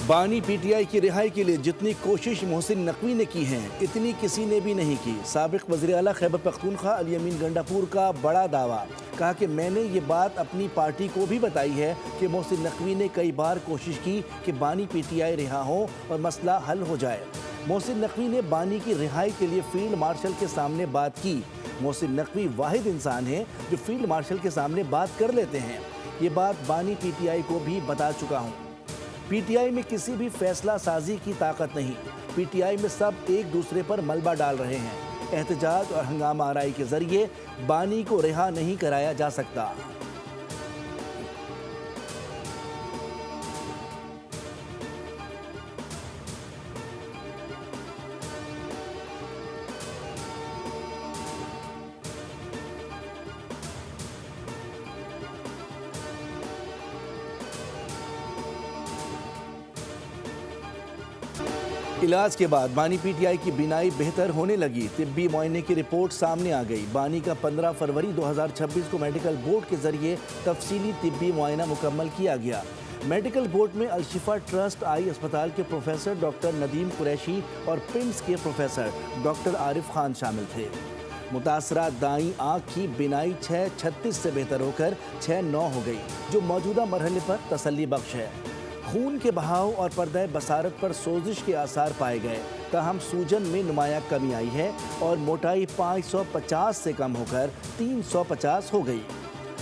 बानी पीटीआई की रिहाई के लिए जितनी कोशिश मोहसिन नकवी ने की है इतनी किसी ने भी नहीं की। साबिक वज़ीर आला खैबर पख्तूनख्वा अली अमीन गंडापुर का बड़ा दावा, कहा कि मैंने ये बात अपनी पार्टी को भी बताई है कि मोहसिन नकवी ने कई बार कोशिश की कि बानी पीटीआई रिहा हो और मसला हल हो जाए। मोहसिन नकवी ने बानी की रिहाई के लिए फील्ड मार्शल के सामने बात की। मोहसिन नकवी वाहिद इंसान है जो फील्ड मार्शल के सामने बात कर लेते हैं। ये बात बानी पीटीआई को भी बता चुका हूँ। पीटीआई में किसी भी फैसला साजी की ताकत नहीं। पीटीआई में सब एक दूसरे पर मलबा डाल रहे हैं। एहतजाज और हंगामा आराई के जरिए बानी को रिहा नहीं कराया जा सकता। इलाज के बाद बानी पीटीआई की बीनाई बेहतर होने लगी। तिब्बी मुआयने की रिपोर्ट सामने आ गई। बानी का 15 फरवरी 2026 को मेडिकल बोर्ड के जरिए तफसीली तिब्बी मुआयना मुकम्मल किया गया। मेडिकल बोर्ड में अलशिफा ट्रस्ट आई अस्पताल के प्रोफेसर डॉक्टर नदीम कुरैशी और पिम्स के प्रोफेसर डॉक्टर आरिफ खान शामिल थे। मुतासरा दाई आँख की बिनाई 6:36 से बेहतर होकर 6:09 हो गई, जो मौजूदा मरहले पर तसल्ली बख्श है। खून के बहाव और पर्दा बसारत पर सोजिश के आसार पाए गए, ताहम सूजन में नुमाया कमी आई है और मोटाई 550 से कम होकर 350 हो गई,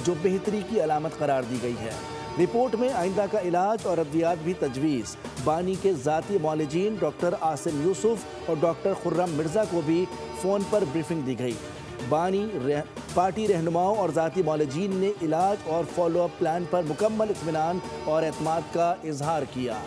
जो बेहतरी की अलामत करार दी गई है। रिपोर्ट में आइंदा का इलाज और अद्वियात भी तजवीज़। बानी के ज़ाती मौलजीन डॉक्टर आसिम यूसुफ और डॉक्टर खुर्रम मिर्ज़ा को भी फ़ोन पर ब्रीफिंग दी गई। बानी पार्टी रहनुमाओं और ज़ाती मौलजीन ने इलाज और फॉलोअप प्लान पर मुकम्मल इत्मीनान और एतमाद का इजहार किया।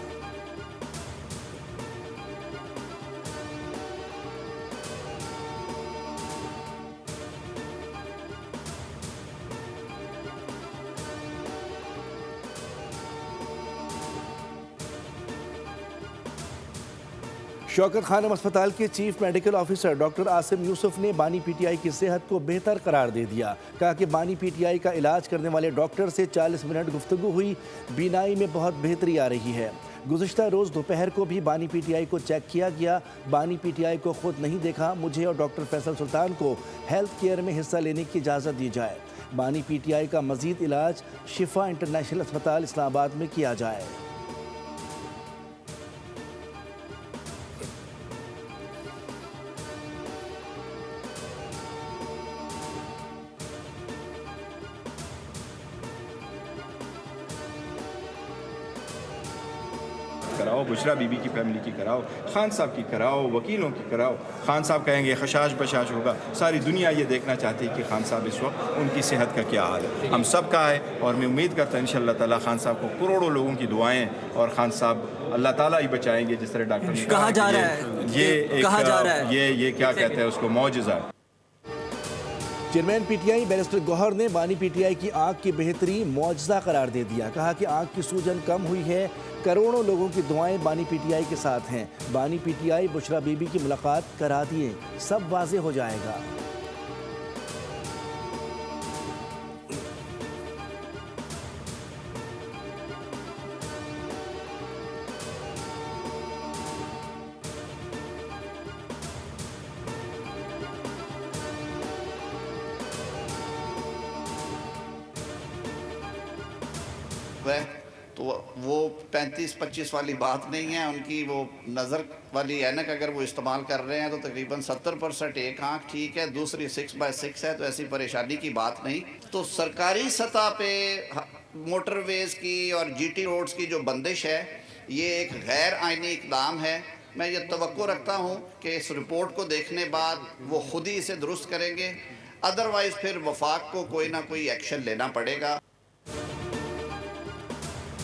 शौकत खानम अस्पताल के chief medical officer doctor Asim Yusuf ने बानी पीटीआई की सेहत को बेहतर करार दे दिया। कहा कि बानी पीटीआई का इलाज करने वाले डॉक्टर से 40 मिनट गुफ्तगू हुई। बीनाई में बहुत बेहतरी आ रही है। गुज़िश्ता रोज़ दोपहर को भी बानी पीटीआई को चेक किया गया। बानी पीटीआई को खुद नहीं देखा। मुझे और डॉक्टर फैसल सुल्तान को हेल्थ केयर में हिस्सा लेने की इजाज़त दी जाए। बानी पीटीआई का मज़ीद इलाज शिफा इंटरनेशनल अस्पताल इस्लामाबाद में किया जाए। कराओ, बुशरा बीबी की फैमिली की कराओ, खान साहब की कराओ, वकीलों की कराओ। खान साहब कहेंगे खशाश बशाश होगा। सारी दुनिया ये देखना चाहती है कि खान साहब इस वक्त उनकी सेहत का क्या हाल है। हम सब का है और मैं उम्मीद करता हूँ इंशाअल्लाह ताला खान साहब को करोड़ों लोगों की दुआएं और खान साहब अल्लाह ताला ही बचाएंगे। जिस तरह डॉक्टर ने कहा जा रहा है, ये क्या कहते हैं उसको, मौजज़ा। चेयरमैन पीटीआई बैरिस्टर गौहर ने बानी पीटीआई की आँख की बेहतरी मौजज़ा करार दे दिया। कहा कि आँख की सूजन कम हुई है। करोड़ों लोगों की दुआएं बानी पीटीआई के साथ हैं। बानी पीटीआई बुशरा बीबी की मुलाकात करा दिए, सब वाज़े हो जाएगा। तो वो 35-25 वाली बात नहीं है उनकी। वो नज़र वाली ऐनक अगर वो इस्तेमाल कर रहे हैं तो तकरीबन 70% एक आँख ठीक है, दूसरी 6/6 है, तो ऐसी परेशानी की बात नहीं। तो सरकारी सतह पे मोटरवेज़ की और जीटी रोड्स की जो बंदिश है, ये एक गैर आइनी इक़दाम है। मैं ये तवक्को रखता हूँ कि इस रिपोर्ट को देखने बाद वो खुद ही इसे दुरुस्त करेंगे, अदरवाइज़ फिर वफाक को कोई ना कोई एक्शन लेना पड़ेगा।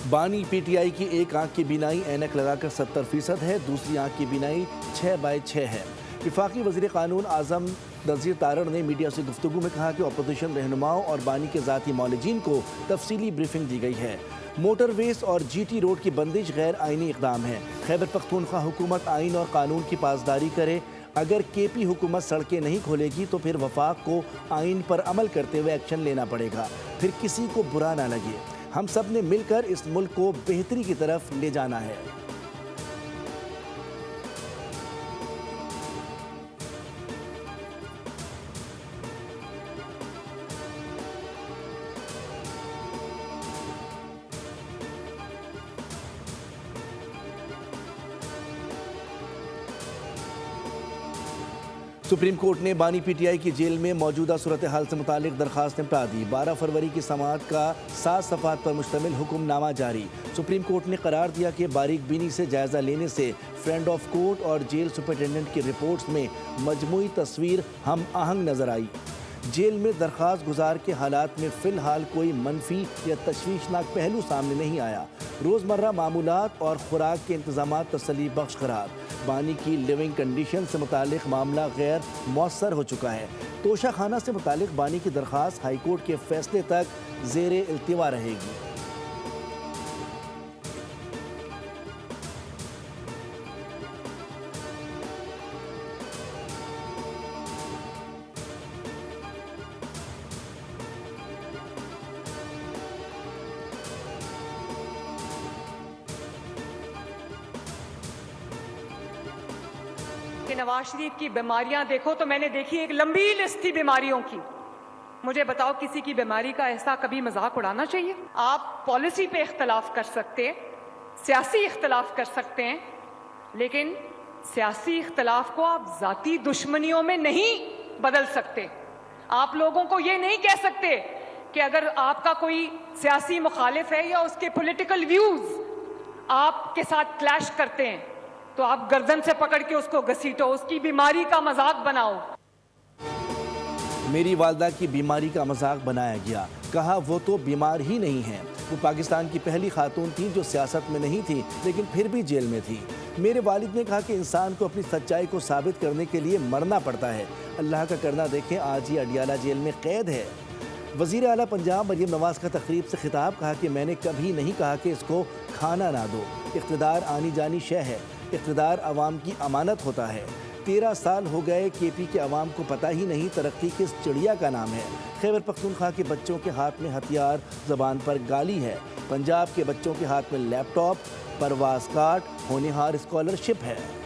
बानी पीटीआई की एक आंख की बीनाई ऐनक लगाकर 70% है, दूसरी आंख की बीनाई 6/6 है। वफाकी वज़ीर क़ानून आज़म नज़ीर तारड़ ने मीडिया से गुफ्तगू में कहा कि अपोजिशन रहनुमाओं और बानी के ज़ाती मौलजीन को तफसीली ब्रीफिंग दी गई है। मोटरवेज़ और जीटी रोड की बंदिश गैर आइनी इक़दाम है। खैबर पख्तूनख्वा हुकूमत आइन और कानून की पासदारी करे। अगर केपी हुकूमत सड़कें नहीं खोलेगी तो फिर वफाक को आइन पर अमल करते हुए एक्शन लेना पड़ेगा। फिर किसी को बुरा ना लगे। हम सब ने मिलकर इस मुल्क को बेहतरी की तरफ ले जाना है। सुप्रीम कोर्ट ने बानी पीटीआई की जेल में मौजूदा सूरत हाल से मुतालिक दरखास्त निपटा दी। 12 फरवरी की समाअत का 7 सफ़हात पर मुश्तमिल हुक्मनामा जारी। सुप्रीम कोर्ट ने करार दिया कि बारीक बीनी से जायज़ा लेने से फ्रेंड ऑफ कोर्ट और जेल सुपरिटेंडेंट की रिपोर्ट्स में मजमूई तस्वीर हम आहंग नजर आई। जेल में दरख्वास्त गुजार के हालात में फ़िलहाल कोई मनफी या तशवीशनाक पहलू सामने नहीं आया। रोज़मर्रा मामूलात और खुराक के इंतज़ामात तसल्ली बख्श करार। बानी की लिविंग कंडीशन से मुतालिक मामला गैर मौसर हो चुका है। तोशा खाना से मुतालिक बानी की दरख्वास्त हाई कोर्ट के फैसले तक ज़ेरे इल्तिवा रहेगी। कि नवाज शरीफ की बीमारियां देखो तो मैंने देखी एक लंबी लिस्ट थी बीमारियों की। मुझे बताओ किसी की बीमारी का ऐसा कभी मजाक उड़ाना चाहिए? आप पॉलिसी पे इख्तलाफ कर सकते हैं, सियासी इख्तलाफ कर सकते हैं, लेकिन सियासी इख्तलाफ को आप जाती दुश्मनियों में नहीं बदल सकते। आप लोगों को ये नहीं कह सकते कि अगर आपका कोई सियासी मुखालिफ है या उसके पॉलिटिकल व्यूज आपके साथ क्लैश करते हैं तो आप गर्दन से पकड़ के उसको घसीटो, उसकी बीमारी का मजाक बनाओ। मेरी वालदा की बीमारी का मजाक बनाया गया, कहा वो तो बीमार ही नहीं है। वो पाकिस्तान की पहली खातून थी जो सियासत में नहीं थी लेकिन फिर भी जेल में थी। मेरे वालिद ने कहा कि इंसान को अपनी सच्चाई को साबित करने के लिए मरना पड़ता है। अल्लाह का करना देखें, आज ये अडियाला जेल में कैद है। वज़ीर आला पंजाब मरियम नवाज का तकरीब से खिताब, कहा कि मैंने कभी नहीं कहा कि इसको खाना ना दो। इक़्तिदार आनी जानी शय है, इक़्तिदार अवाम की अमानत होता है। 13 साल हो गए केपी के अवाम को पता ही नहीं तरक्की किस चिड़िया का नाम है। खैबर पख्तूनख्वा के बच्चों के हाथ में हथियार, ज़बान पर गाली है। पंजाब के बच्चों के हाथ में लैपटॉप, परवाज़ कार्ड, होनहार स्कॉलरशिप है।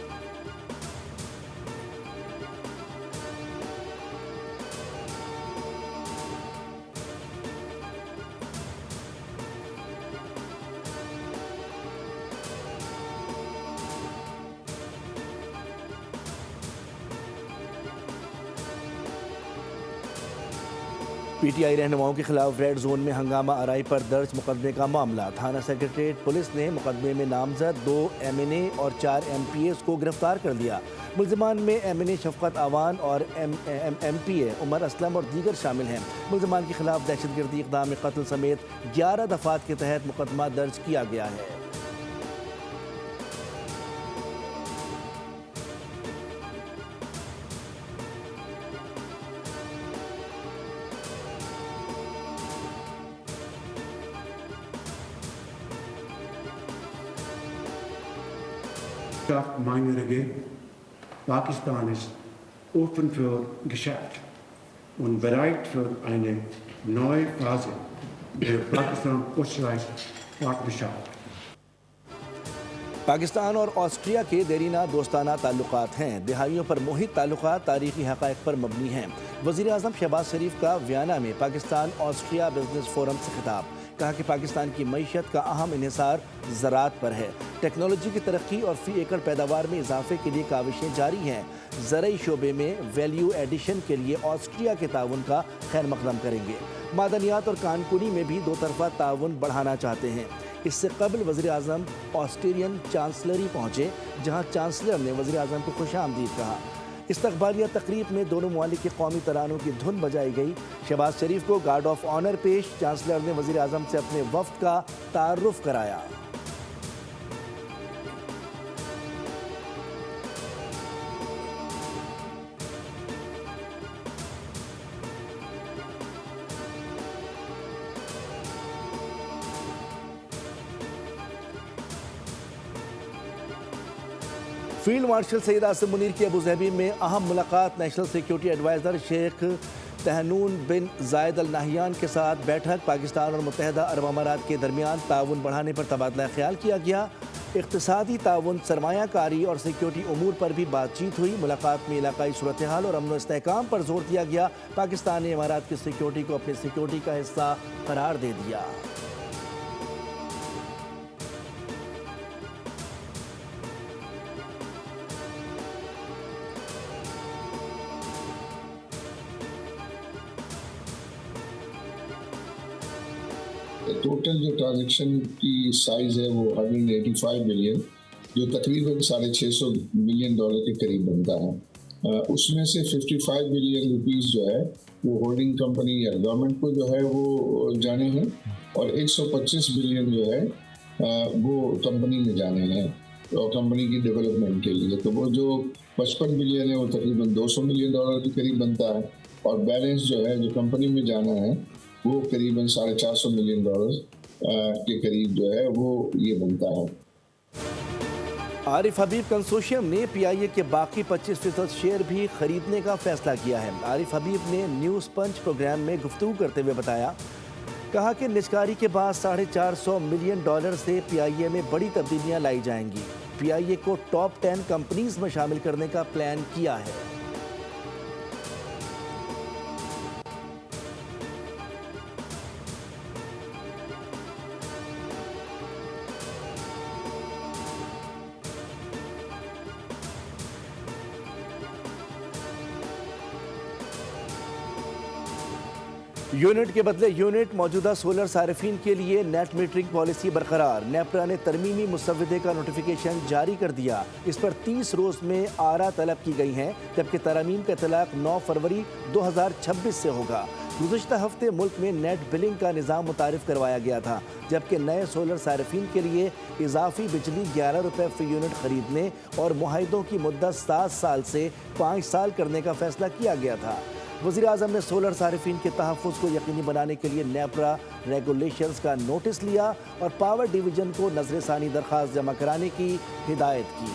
पीटीआई रहनुमाओं के खिलाफ रेड जोन में हंगामा आराई पर दर्ज मुकदमे का मामला। थाना सेक्रेटरीट पुलिस ने मुकदमे में नामजद 2 MNA और 4 MPAs को गिरफ्तार कर लिया। मुल्जिमान में MNA शफकत आवान और MPA उमर असलम और दीगर शामिल हैं। मुल्जिमान के खिलाफ दहशतगर्दी, इक़दाम कत्ल समेत 11 दफ़ात के तहत मुकदमा दर्ज किया गया है। Meine Regierung. Pakistan ist offen für Geschäft und bereit für eine neue Phase der Pakistan-Österreich-Partnerschaft. Pakistan और ऑस्ट्रिया के देरीना दोस्ताना ताल्लुकात हैं। दिहाइयों पर मोहित ताल्लुकात तारीखी हक़ाइक़ पर मबनी हैं। वज़ीर आज़म शहबाज शरीफ का वियना में पाकिस्तान ऑस्ट्रिया बिजनेस फोरम से खिताब, कहा कि पाकिस्तान की मईशत का अहम इन्हिसार ज़राअत पर है। टेक्नोलॉजी की तरक्की और फ़ी एकड़ पैदावार में इजाफे के लिए काविशें जारी हैं। ज़रई शोबे में वैल्यू एडिशन के लिए ऑस्ट्रिया के ताउन का खैर मकदम करेंगे। मादनियात और कानकुनी में भी दो तरफ़ा ताउन बढ़ाना चाहते हैं। इससे कबल वज़ीर आज़म ऑस्ट्रेलियन चांसलरी पहुँचे, जहाँ चांसलर ने वज़ीर आज़म को खुशामदीद कहा। इस्तकबालिया तकरीब में दोनों ममालिक के कौमी तरानों की धुन बजाई गई। शहबाज शरीफ को गार्ड ऑफ ऑनर पेश, चांसलर ने वज़ीर आज़म से अपने वफ़द का तारुफ कराया। फील्ड मार्शल सैयद आसिम मुनीर की अबू धाबी में अहम मुलाकात। National security adviser Sheikh Tahnoun bin Zayed Al Nahiyan के साथ बैठक। पाकिस्तान और मुत्तहदा अरब अमारात के दरमियान ताउन बढ़ाने पर तबादला ख्याल किया गया। इक़्तिसादी ताउन, सरमायाकारी और सिक्योरिटी उमूर पर भी बातचीत हुई। मुलाकात में इलाकाई सूरत हाल और अमन व इस्तेहकाम पर जोर दिया गया। पाकिस्तान ने अमारात की सिक्योरिटी को अपनी सिक्योरिटी का हिस्सा करार दे दिया। ٹوٹل جو ٹرانزیکشن کی سائز ہے وہ 185 ملین، جو تقریباً $650 ملین کے قریب بنتا ہے۔ اس میں سے 55 ملین روپیز جو ہے وہ ہولڈنگ کمپنی یا گورنمنٹ کو جو ہے وہ جانے ہیں، اور 125 ملین جو ہے وہ کمپنی میں جانے ہیں اور کمپنی کی ڈیولپمنٹ کے لیے۔ تو وہ جو 55 ملین ہے وہ تقریباً $200 ملین کے قریب بنتا ہے، اور بیلنس جو ہے جو کمپنی میں جانا ہے وہ قریباً $450 ملین کے قریب جو ہے وہ یہ بنتا ہے۔ عارف حبیب کنسورشیم نے پی آئی اے کے باقی 25% شیئر بھی خریدنے کا فیصلہ کیا ہے۔ عارف حبیب نے نیوز پنچ پروگرام میں گفتگو کرتے ہوئے کہا کہ نجکاری کے بعد $450 ملین سے پی آئی اے میں بڑی تبدیلیاں لائی جائیں گی۔ پی آئی اے کو ٹاپ 10 کمپنیز میں شامل کرنے کا پلان کیا ہے۔ یونٹ کے بدلے یونٹ، موجودہ سولر صارفین کے لیے نیٹ میٹرنگ پالیسی برقرار۔ نیپرا نے ترمیمی مسودے کا نوٹیفیکیشن جاری کر دیا۔ اس پر 30 روز میں آراء طلب کی گئی ہیں، جبکہ ترامیم کا اطلاق 9 فروری 2026 سے ہوگا۔ گزشتہ ہفتے ملک میں نیٹ بلنگ کا نظام متعارف کروایا گیا تھا، جبکہ نئے سولر صارفین کے لیے اضافی بجلی $11 فی یونٹ خریدنے اور معاہدوں کی مدت 7 سال سے 5 سال کرنے کا فیصلہ کیا گیا تھا۔ وزیر اعظم نے سولر صارفین کے تحفظ کو یقینی بنانے کے لیے نیپرا ریگولیشنز کا نوٹس لیا اور پاور ڈویژن کو نظر ثانی درخواست جمع کرانے کی ہدایت کی۔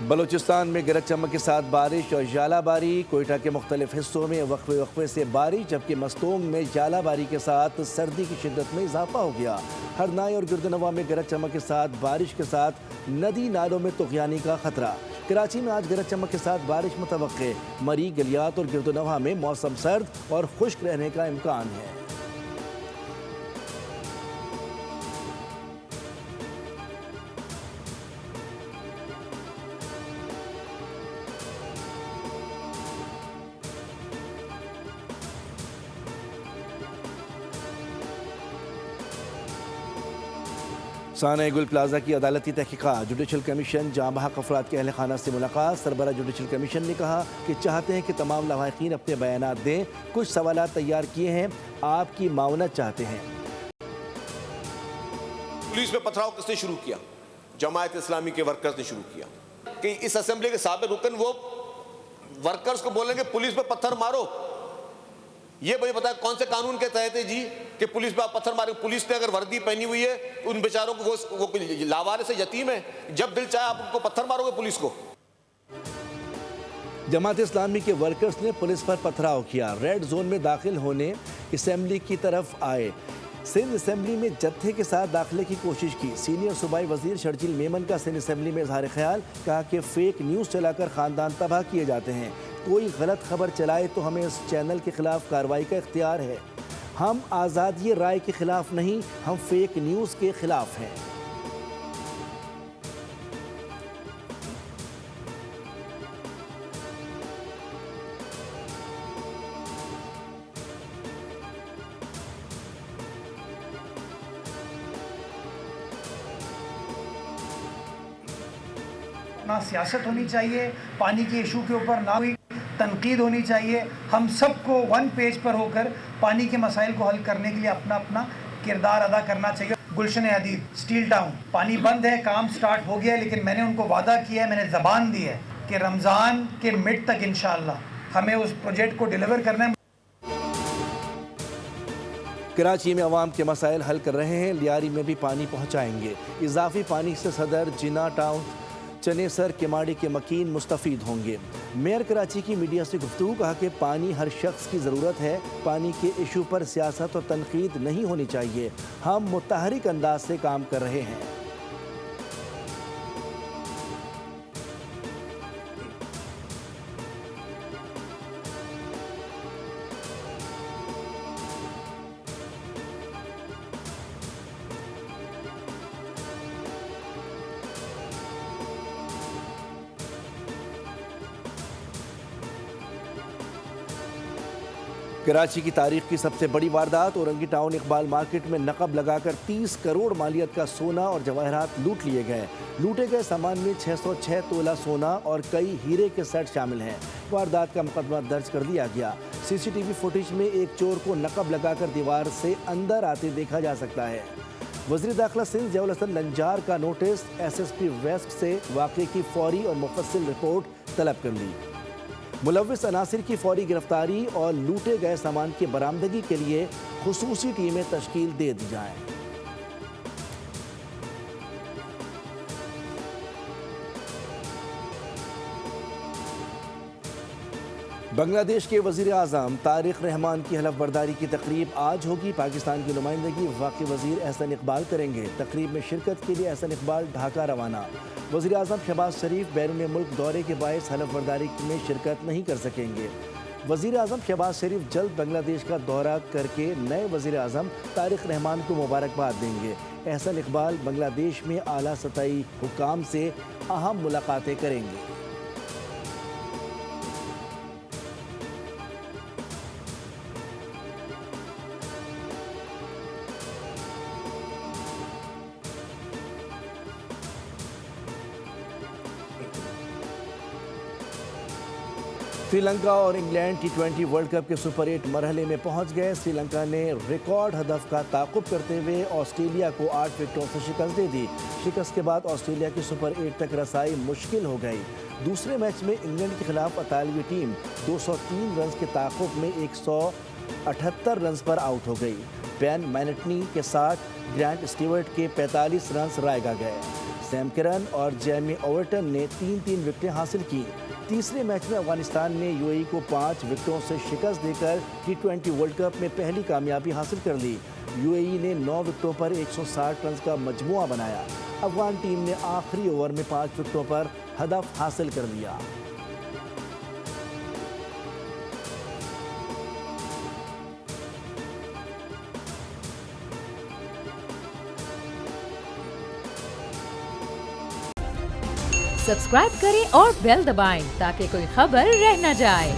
بلوچستان میں گرج چمک کے ساتھ بارش اور ژالہ باری، کوئٹہ کے مختلف حصوں میں وقفے سے بارش، جبکہ مستونگ میں ژالہ باری کے ساتھ سردی کی شدت میں اضافہ ہو گیا۔ ہرنائی اور گردنوا میں گرج چمک کے ساتھ بارش کے ساتھ ندی نالوں میں طغیانی کا خطرہ۔ کراچی میں آج گرج چمک کے ساتھ بارش متوقع، مری، گلیات اور گردنوا میں موسم سرد اور خشک رہنے کا امکان ہے۔ سانحہ گل پلازا کی عدالتی تحقیقات، جوڈیشل کمیشن جاں بحق افراد کے اہل خانہ سے ملاقات۔ سربراہ جوڈیشل کمیشن نے کہا کہ چاہتے ہیں کہ تمام لواحقین اپنے بیانات دیں، کچھ سوالات تیار کیے ہیں، آپ کی معاونت چاہتے ہیں۔ پولیس پہ پتھراؤ کس نے شروع کیا؟ جماعت اسلامی کے ورکرز نے شروع کیا کہ اس اسمبلی کے سابق رکن وہ ورکرز کو بولیں گے پولیس پہ پتھر مارو۔ یہ مجھے بتایا کون سے قانون کے تحت ہے جی کہ پولیس پہ آپ پتھر مارے؟ پولیس نے اگر وردی پہنی ہوئی ہے ان بیچاروں کو وہ لاوارث سے یتیم ہے، جب دل چاہے آپ ان کو پتھر مارو گے پولیس کو۔ جماعت اسلامی کے ورکرز نے پولیس پر پتھراؤ کیا، ریڈ زون میں داخل ہونے اسمبلی کی طرف آئے، سندھ اسمبلی میں جتھے کے ساتھ داخلے کی کوشش کی۔ سینئر صوبائی وزیر شرجیل میمن کا سندھ اسمبلی میں اظہار خیال، کہا کہ فیک نیوز چلا کر خاندان تباہ کیے جاتے ہیں، کوئی غلط خبر چلائے تو ہمیں اس چینل کے خلاف کارروائی کا اختیار ہے۔ ہم آزادی رائے کے خلاف نہیں، ہم فیک نیوز کے خلاف ہیں۔ نہ سیاست ہونی چاہیے، پانی کے ایشو کے اوپر نہ کوئی تنقید ہونی چاہیے۔ ہم سب کو ون پیج پر ہو کر پانی کے مسائل کو حل کرنے کے لیے اپنا اپنا کردار ادا کرنا چاہیے۔ گلشن حدید، اسٹیل ٹاؤن، پانی بند ہے، کام سٹارٹ ہو گیا ہے، لیکن میں نے ان کو وعدہ کیا ہے، میں نے زبان دی ہے کہ رمضان کے مڈ تک انشاءاللہ ہمیں اس پروجیکٹ کو ڈیلیور کرنا ہے۔ کراچی میں عوام کے مسائل حل کر رہے ہیں، لیاری میں بھی پانی پہنچائیں گے۔ اضافی پانی سے صدر جناح ٹاؤن، چنیسر، کماڑی کے مکین مستفید ہوں گے۔ میئر کراچی کی میڈیا سے گفتگو، کہا کہ پانی ہر شخص کی ضرورت ہے، پانی کے ایشو پر سیاست اور تنقید نہیں ہونی چاہیے، ہم متحرک انداز سے کام کر رہے ہیں۔ کراچی کی تاریخ کی سب سے بڑی واردات، اورنگی ٹاؤن اقبال مارکیٹ میں نقب لگا کر 30 کروڑ مالیت کا سونا اور جواہرات لوٹ لیے گئے۔ لوٹے گئے سامان میں 606 تولہ سونا اور کئی ہیرے کے سیٹ شامل ہیں۔ واردات کا مقدمہ درج کر دیا گیا۔ سی سی ٹی وی فوٹیج میں ایک چور کو نقب لگا کر دیوار سے اندر آتے دیکھا جا سکتا ہے۔ وزیر داخلہ سندھ ضیاء الحسن نجار کا notice, S S P West سے واقعے کی فوری اور مفصل رپورٹ طلب کر لی۔ ملوث عناصر کی فوری گرفتاری اور لوٹے گئے سامان کی برآمدگی کے لیے خصوصی ٹیمیں تشکیل دے دی جائیں۔ بنگلہ دیش کے وزیر اعظم طارق رحمان کی حلف برداری کی تقریب آج ہوگی۔ پاکستان کی نمائندگی وفاقی وزیر احسن اقبال کریں گے۔ تقریب میں شرکت کے لیے احسن اقبال ڈھاکہ روانہ۔ وزیر اعظم شہباز شریف بیرون ملک دورے کے باعث حلف برداری میں شرکت نہیں کر سکیں گے۔ وزیر اعظم شہباز شریف جلد بنگلہ دیش کا دورہ کر کے نئے وزیر اعظم طارق رحمان کو مبارکباد دیں گے۔ احسن اقبال بنگلہ دیش میں اعلیٰ سطحی حکام سے اہم ملاقاتیں کریں گے۔ سری لنکا اور انگلینڈ T20 ورلڈ کپ کے سپر 8 مرحلے میں پہنچ گئے۔ سری لنکا نے ریکارڈ ہدف کا تعاقب کرتے ہوئے آسٹریلیا کو 8 وکٹوں سے شکست دے دی۔ شکست کے بعد آسٹریلیا کی سپر 8 تک رسائی مشکل ہو گئی۔ دوسرے میچ میں انگلینڈ کے خلاف اطالوی ٹیم 203 رنز کے تعاقب میں 178 رنز پر آؤٹ ہو گئی۔ بین مینٹنی کے ساتھ گرانٹ اسٹیورٹ کے 45 رنز رائگاں گئے۔ سیم کرن اور جیمی اوورٹن نے 3 وکٹیں حاصل کی۔ تیسرے میچ میں افغانستان نے یو اے ای کو 5 وکٹوں سے شکست دے کر T20 ورلڈ کپ میں پہلی کامیابی حاصل کر لی۔ یو اے ای نے 9 وکٹوں پر 160 رنز کا مجموعہ بنایا۔ افغان ٹیم نے آخری اوور میں 5 وکٹوں پر ہدف حاصل کر لیا۔ سبسکرائب کریں اور بیل دبائیں تاکہ کوئی خبر رہ نہ جائے۔